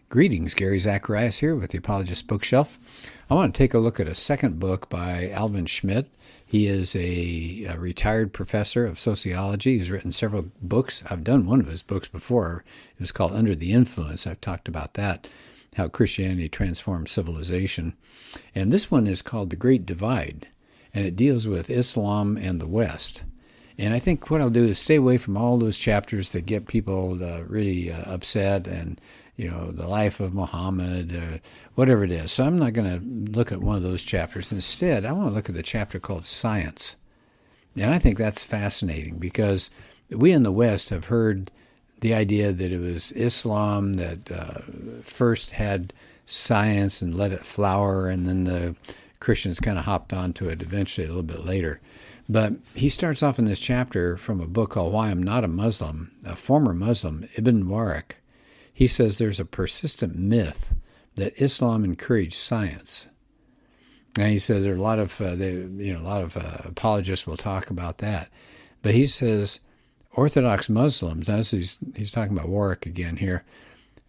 Greetings, Gary Zacharias here with the Apologist Bookshelf. I want to take a look at a second book by Alvin Schmidt. He is a retired professor of sociology. He's written several books. I've done one of his books before. It was called Under the Influence. I've talked about that, how Christianity transformed civilization. And this one is called The Great Divide, and it deals with Islam and the West. And I think what I'll do is stay away from all those chapters that get people really upset and, the life of Muhammad, whatever it is. So I'm not going to look at one of those chapters. Instead, I want to look at the chapter called Science. And I think that's fascinating because we in the West have heard the idea that it was Islam that first had science and let it flower, and then the Christians kind of hopped onto it eventually a little bit later. But he starts off in this chapter from a book called Why I'm Not a Muslim, a former Muslim, Ibn Mubarak. He says there's a persistent myth that Islam encouraged science. And he says there are a lot of apologists will talk about that. But he says Orthodox Muslims, as he's talking about Warwick again here,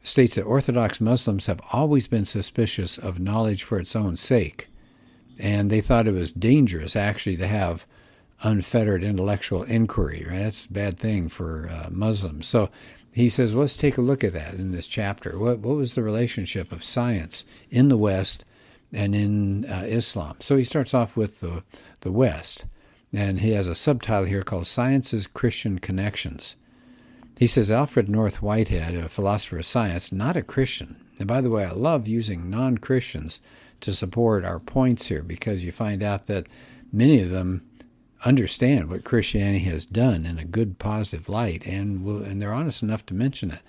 states that Orthodox Muslims have always been suspicious of knowledge for its own sake. And they thought it was dangerous actually to have unfettered intellectual inquiry. Right? That's a bad thing for Muslims. So he says, let's take a look at that in this chapter. What was the relationship of science in the West and in Islam? So he starts off with the West, and he has a subtitle here called Science's Christian Connections. He says, Alfred North Whitehead, a philosopher of science, not a Christian. And by the way, I love using non-Christians to support our points here because you find out that many of them understand what Christianity has done in a good, positive light, and they're honest enough to mention it.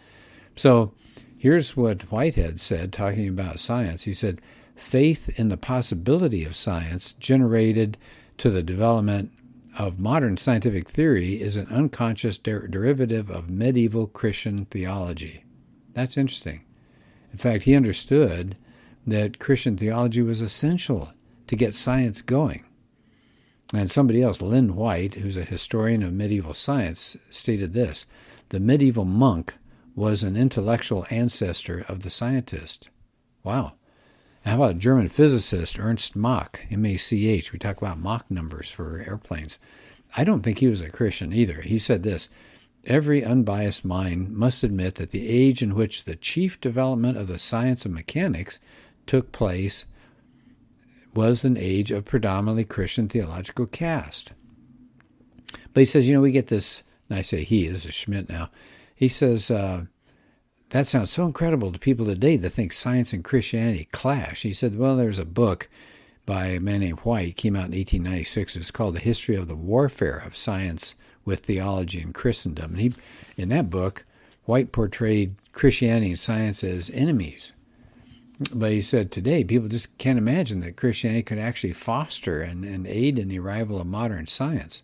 So here's what Whitehead said, talking about science. He said, faith in the possibility of science generated to the development of modern scientific theory is an unconscious derivative of medieval Christian theology. That's interesting. In fact, he understood that Christian theology was essential to get science going. And somebody else, Lynn White, who's a historian of medieval science, stated this: the medieval monk was an intellectual ancestor of the scientist. Wow. How about German physicist Ernst Mach, M-A-C-H? We talk about Mach numbers for airplanes. I don't think he was a Christian either. He said this: every unbiased mind must admit that the age in which the chief development of the science of mechanics took place was an age of predominantly Christian theological cast. But he says, we get this, and I say he, this is Schmidt now, he says, that sounds so incredible to people today that think science and Christianity clash. He said, well, there's a book by a man named White, came out in 1896. It's called The History of the Warfare of Science with Theology in Christendom. And in that book, White portrayed Christianity and science as enemies. But he said today, people just can't imagine that Christianity could actually foster and aid in the arrival of modern science.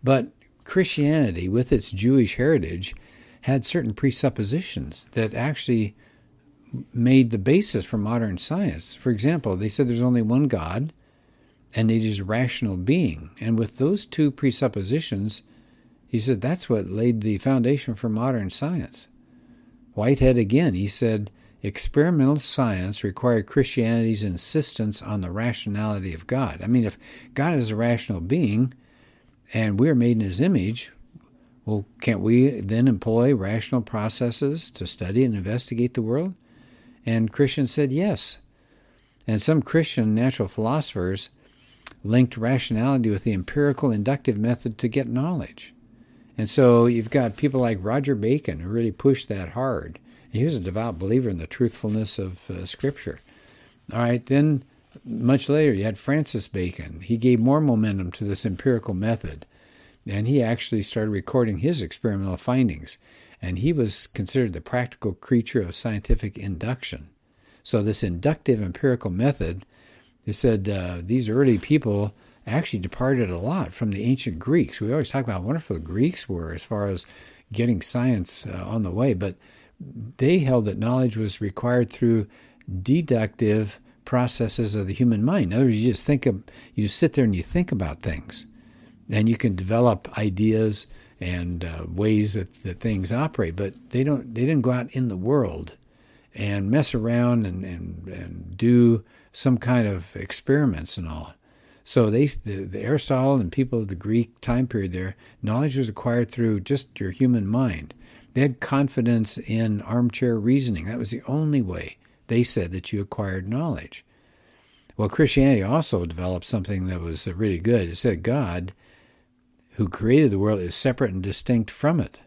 But Christianity, with its Jewish heritage, had certain presuppositions that actually made the basis for modern science. For example, they said there's only one God, and it is a rational being. And with those two presuppositions, he said that's what laid the foundation for modern science. Whitehead, again, he said, experimental science required Christianity's insistence on the rationality of God. I mean, if God is a rational being and we're made in his image, well, can't we then employ rational processes to study and investigate the world? And Christians said yes. And some Christian natural philosophers linked rationality with the empirical inductive method to get knowledge. And so you've got people like Roger Bacon who really pushed that hard. He was a devout believer in the truthfulness of Scripture. All right, then much later you had Francis Bacon. He gave more momentum to this empirical method, and he actually started recording his experimental findings. And he was considered the practical creature of scientific induction. So this inductive empirical method, they said these early people actually departed a lot from the ancient Greeks. We always talk about how wonderful the Greeks were as far as getting science on the way, but they held that knowledge was required through deductive processes of the human mind. In other words, you sit there and you think about things, and you can develop ideas and ways that things operate. But they didn't go out in the world and mess around and do some kind of experiments and all. So the Aristotle and people of the Greek time period there, knowledge was acquired through just your human mind. They had confidence in armchair reasoning. That was the only way they said that you acquired knowledge. Well, Christianity also developed something that was really good. It said God, who created the world, is separate and distinct from it.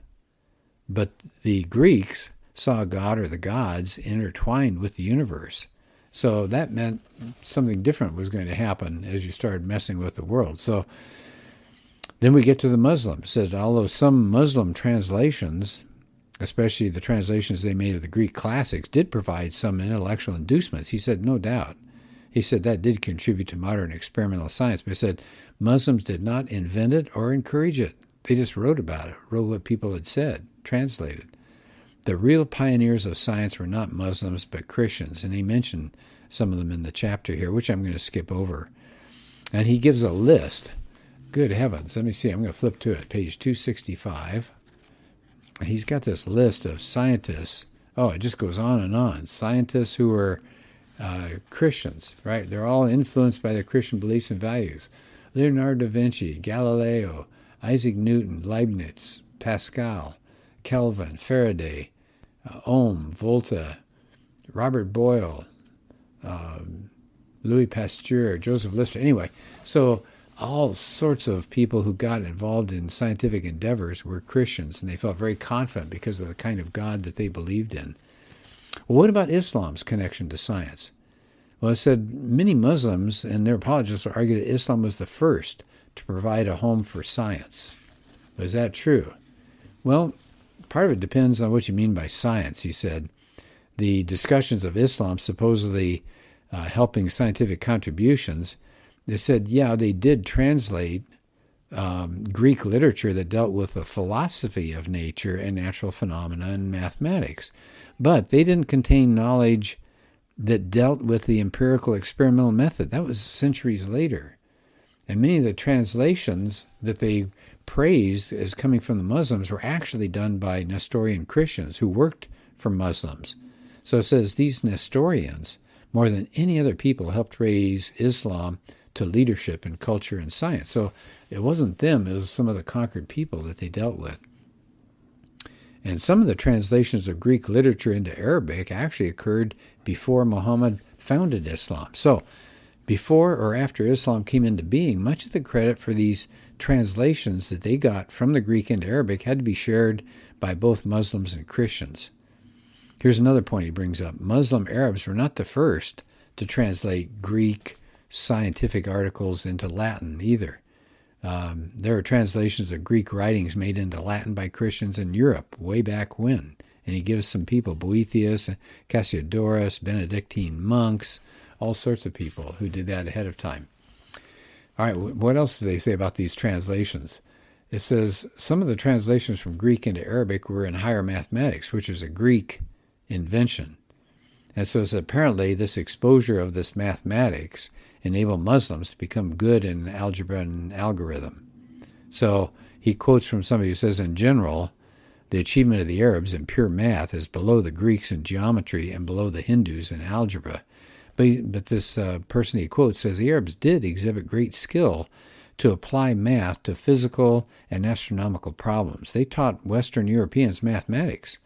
But the Greeks saw God or the gods intertwined with the universe. So that meant something different was going to happen as you started messing with the world. So then we get to the Muslims. It says, although some Muslim translations, especially the translations they made of the Greek classics, did provide some intellectual inducements, he said, no doubt. He said that did contribute to modern experimental science, but he said Muslims did not invent it or encourage it. They just wrote about it, wrote what people had said, translated. The real pioneers of science were not Muslims, but Christians, and he mentioned some of them in the chapter here, which I'm going to skip over. And he gives a list. Good heavens. Let me see. I'm going to flip to it. Page 265. He's got this list of scientists. Oh, it just goes on and on. Scientists who were Christians, right? They're all influenced by their Christian beliefs and values. Leonardo da Vinci, Galileo, Isaac Newton, Leibniz, Pascal, Kelvin, Faraday, Ohm, Volta, Robert Boyle, Louis Pasteur, Joseph Lister. Anyway, so all sorts of people who got involved in scientific endeavors were Christians, and they felt very confident because of the kind of God that they believed in. Well, what about Islam's connection to science? Well, it said many Muslims and their apologists argue that Islam was the first to provide a home for science. Is that true? Well, part of it depends on what you mean by science, he said. The discussions of Islam supposedly helping scientific contributions, they said, yeah, they did translate Greek literature that dealt with the philosophy of nature and natural phenomena and mathematics. But they didn't contain knowledge that dealt with the empirical experimental method. That was centuries later. And many of the translations that they praised as coming from the Muslims were actually done by Nestorian Christians who worked for Muslims. So it says these Nestorians, more than any other people, helped raise Islam to leadership in culture and science. So it wasn't them, it was some of the conquered people that they dealt with. And some of the translations of Greek literature into Arabic actually occurred before Muhammad founded Islam. So before or after Islam came into being, much of the credit for these translations that they got from the Greek into Arabic had to be shared by both Muslims and Christians. Here's another point he brings up. Muslim Arabs were not the first to translate Greek scientific articles into Latin either. There are translations of Greek writings made into Latin by Christians in Europe way back when. And he gives some people, Boethius, Cassiodorus, Benedictine monks, all sorts of people who did that ahead of time. All right, what else do they say about these translations? It says some of the translations from Greek into Arabic were in higher mathematics, which is a Greek invention. And so it's apparently this exposure of this mathematics enabled Muslims to become good in algebra and algorithm. So he quotes from somebody who says, in general, the achievement of the Arabs in pure math is below the Greeks in geometry and below the Hindus in algebra. But this person he quotes says the Arabs did exhibit great skill to apply math to physical and astronomical problems. They taught Western Europeans mathematics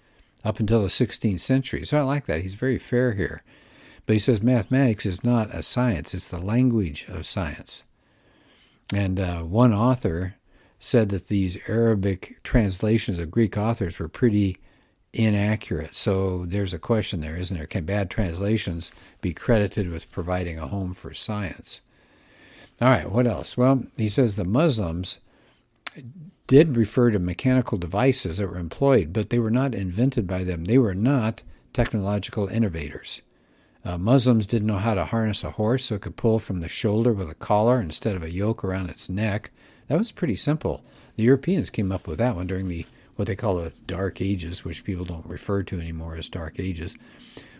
up until the 16th century. So I like that. He's very fair here. But he says mathematics is not a science. It's the language of science. And one author said that these Arabic translations of Greek authors were pretty inaccurate. So there's a question there, isn't there? Can bad translations be credited with providing a home for science? All right, what else? Well, he says the Muslims did refer to mechanical devices that were employed, but they were not invented by them. They were not technological innovators. Muslims didn't know how to harness a horse so it could pull from the shoulder with a collar instead of a yoke around its neck. That was pretty simple. The Europeans came up with that one during the what they call the Dark Ages, which people don't refer to anymore as Dark Ages.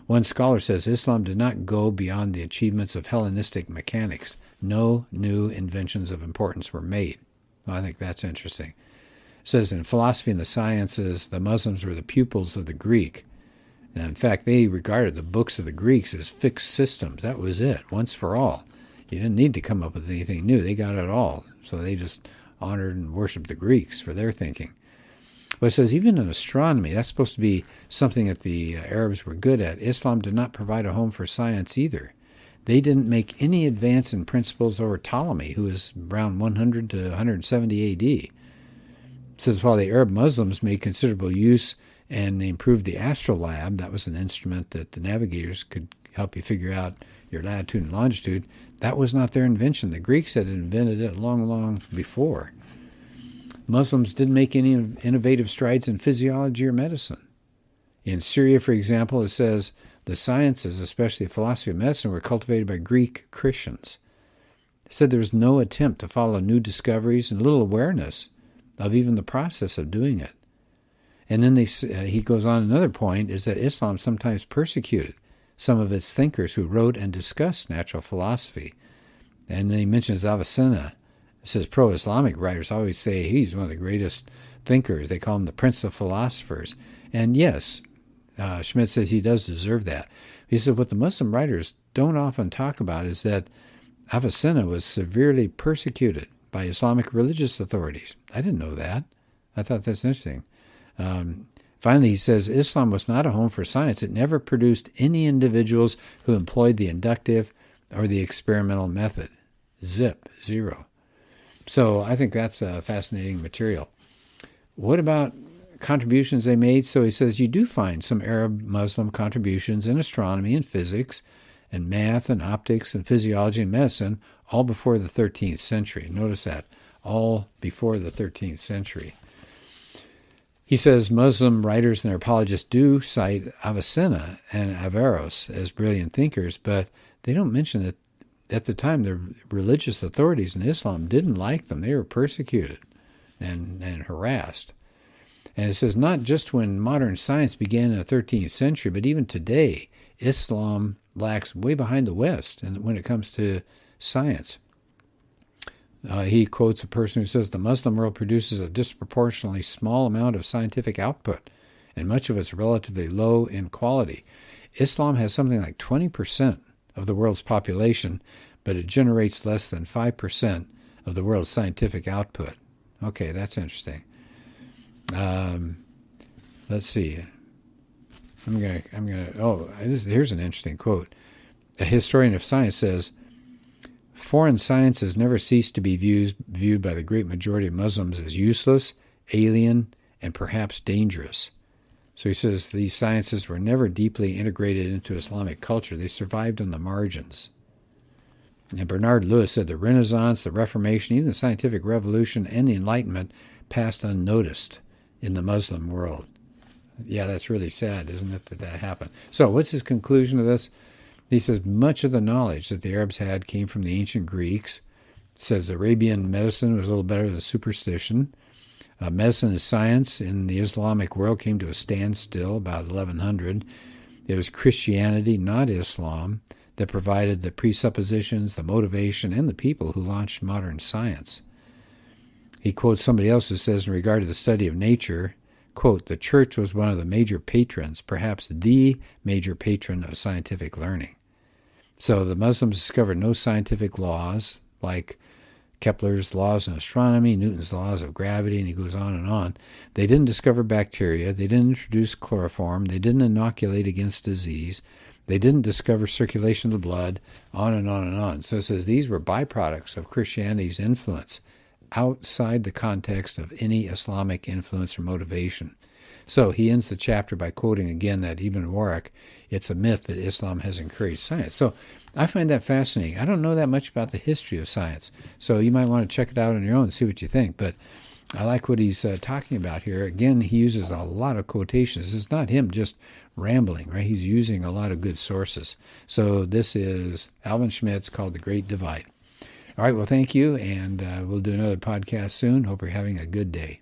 One scholar says Islam did not go beyond the achievements of Hellenistic mechanics. No new inventions of importance were made. Well, I think that's interesting. It says in philosophy and the sciences, the Muslims were the pupils of the Greek. And in fact, they regarded the books of the Greeks as fixed systems. That was it, once for all. You didn't need to come up with anything new. They got it all. So they just honored and worshiped the Greeks for their thinking. But it says even in astronomy, that's supposed to be something that the Arabs were good at. Islam did not provide a home for science either. They didn't make any advance in principles over Ptolemy, who was around 100 to 170 A.D. It says while the Arab Muslims made considerable use and they improved the astrolabe, that was an instrument that the navigators could help you figure out your latitude and longitude, that was not their invention. The Greeks had invented it long, long before. Muslims didn't make any innovative strides in physiology or medicine. In Syria, for example, it says the sciences, especially philosophy of medicine, were cultivated by Greek Christians. It said there was no attempt to follow new discoveries and little awareness of even the process of doing it. And then he goes on, another point is that Islam sometimes persecuted some of its thinkers who wrote and discussed natural philosophy. And then he mentions Avicenna. It says pro-Islamic writers always say he's one of the greatest thinkers. They call him the Prince of Philosophers. And yes, Schmidt says he does deserve that. He said what the Muslim writers don't often talk about is that Avicenna was severely persecuted by Islamic religious authorities. I didn't know that. I thought that's interesting. Finally, he says Islam was not a home for science. It never produced any individuals who employed the inductive or the experimental method. Zero. So I think that's a fascinating material. What about contributions they made? So he says you do find some Arab Muslim contributions in astronomy and physics and math and optics and physiology and medicine, all before the 13th century. Notice that, all before the 13th century. He says Muslim writers and their apologists do cite Avicenna and Averroes as brilliant thinkers, but they don't mention that at the time the religious authorities in Islam didn't like them. They were persecuted and harassed. And it says not just when modern science began in the 13th century, but even today, Islam lags way behind the West when it comes to science. He quotes a person who says the Muslim world produces a disproportionately small amount of scientific output, and much of it's relatively low in quality. Islam has something like 20% of the world's population, but it generates less than 5% of the world's scientific output. Okay, that's interesting. Let's see. Here's an interesting quote. A historian of science says, foreign sciences never ceased to be viewed by the great majority of Muslims as useless, alien, and perhaps dangerous. So he says these sciences were never deeply integrated into Islamic culture. They survived on the margins. And Bernard Lewis said the Renaissance, the Reformation, even the Scientific Revolution, and the Enlightenment passed unnoticed in the Muslim world. Yeah, that's really sad, isn't it, that happened? So what's his conclusion of this? He says much of the knowledge that the Arabs had came from the ancient Greeks. He says Arabian medicine was a little better than superstition. Medicine and science in the Islamic world came to a standstill about 1100. It was Christianity, not Islam, that provided the presuppositions, the motivation, and the people who launched modern science. He quotes somebody else who says in regard to the study of nature, quote, the church was one of the major patrons, perhaps the major patron of scientific learning. So the Muslims discovered no scientific laws like Kepler's laws in astronomy, Newton's laws of gravity, and he goes on and on. They didn't discover bacteria. They didn't introduce chloroform. They didn't inoculate against disease. They didn't discover circulation of the blood, on and on and on. So it says these were byproducts of Christianity's influence outside the context of any Islamic influence or motivation. So he ends the chapter by quoting again that Ibn Waraq, it's a myth that Islam has encouraged science. So I find that fascinating. I don't know that much about the history of science, so you might want to check it out on your own and see what you think. But I like what he's talking about here. Again, he uses a lot of quotations. It's not him just rambling, right? He's using a lot of good sources. So this is Alvin Schmidt's called The Great Divide. All right, well, thank you, and we'll do another podcast soon. Hope you're having a good day.